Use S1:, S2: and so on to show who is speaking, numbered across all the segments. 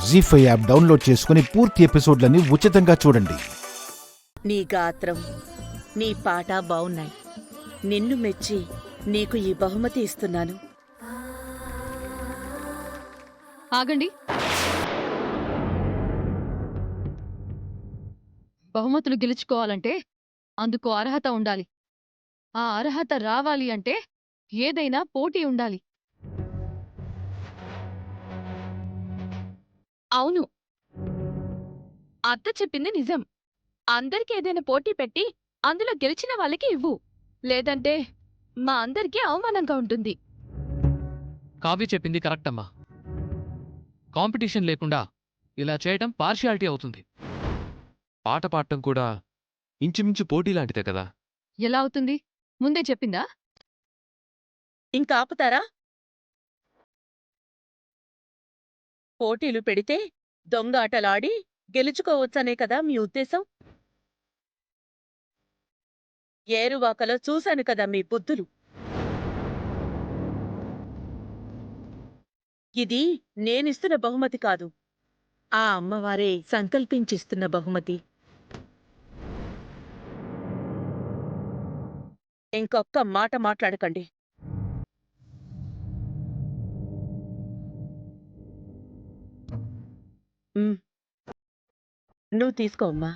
S1: జీ5 app download చేసుకుని పూర్తి ఎపిసోడ్లని ఉచితంగా చూడండి.
S2: నీ గాత్రం, నీ పాట బావున్నాయి. నిన్ను మెచ్చి నీకు ఈ బహుమతి ఇస్తున్నాను.
S3: ఆగండి. బహుమతులు గెలుచుకోవాలంటే అందుకు అర్హత ఉండాలి. ఆ అర్హత రావాలి అంటే ఏదైనా పోటీ ఉండాలి.
S4: అవును, అత్త చెప్పింది నిజం. అందరికి ఏదైనా పోటీ పెట్టి అందులో గెలిచిన వాళ్ళకి ఇవ్వు, లేదంటే మా అందరికీ అవమానంగా ఉంటుంది.
S5: కావ్య చెప్పింది కరెక్ట్ అమ్మా. కాంపిటీషన్ లేకుండా ఇలా చేయటం పార్షియాలిటీ అవుతుంది.
S6: పాట పాడటం కూడా ఇంచుమించు పోటీ లాంటిదే కదా.
S3: ఎలా అవుతుంది? ముందే చెప్పిందా?
S2: ఇంకా ఆపుతారా? పోటీలు పెడితే దొంగ ఆటలాడి గెలుచుకోవచ్చనే కదా మీ ఉద్దేశం? ఏరువాకలో చూశాను కదా మీ బుద్ధులు. ఇది నేనిస్తున్న బహుమతి కాదు, ఆ అమ్మవారే సంకల్పించిస్తున్న బహుమతి. ఇంకొక్క మాట మాట్లాడకండి. నువ్వు తీసుకో అమ్మా.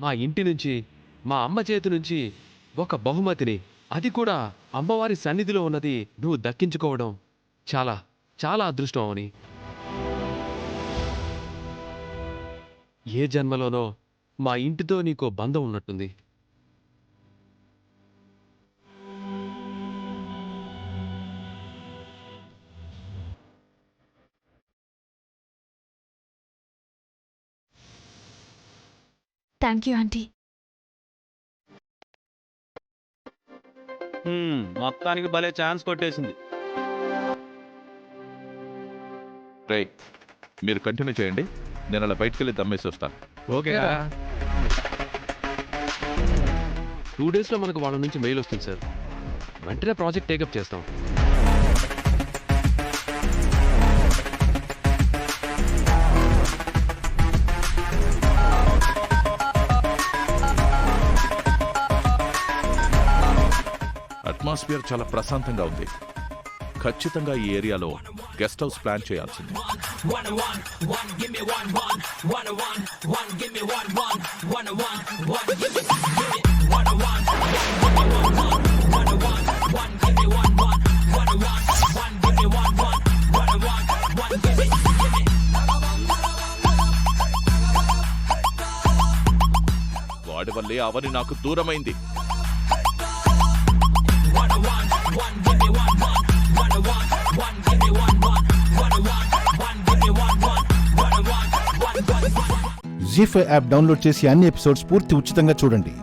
S6: మా ఇంటి నుంచి, మా అమ్మ చేతి నుంచి ఒక బహుమతిని, అది కూడా అమ్మవారి సన్నిధిలో ఉన్నది నువ్వు దక్కించుకోవడం చాలా చాలా అదృష్టం అని. ఏ జన్మలోనో మా ఇంటితో నీకో బంధం ఉన్నట్టుంది.
S7: Thank you aunty.
S8: మొత్తానికి భలే ఛాన్స్ కొట్టేసింది.
S9: రేయ్, మీరు కంటిన్యూ చేయండి, నేను అలా బయటకెళ్ళి దమ్మేసి వస్తాను.
S6: ఓకేరా. 2 డేస్లో మనకు వాళ్ళ నుంచి మెయిల్ వస్తుంది సార్. వెంటనే ప్రాజెక్ట్ టేకప్ చేస్తాం.
S9: అట్మాస్ఫియర్ చాలా ప్రశాంతంగా ఉంది. ఖచ్చితంగా ఈ ఏరియాలో గెస్ట్ హౌస్ ప్లాన్ చేయాల్సింది. వాడి వల్లే అవని నాకు దూరమైంది.
S1: జీ5 యాప్ డౌన్లోడ్ చేసి అన్ని ఎపిసోడ్స్ పూర్తి ఉచితంగా చూడండి.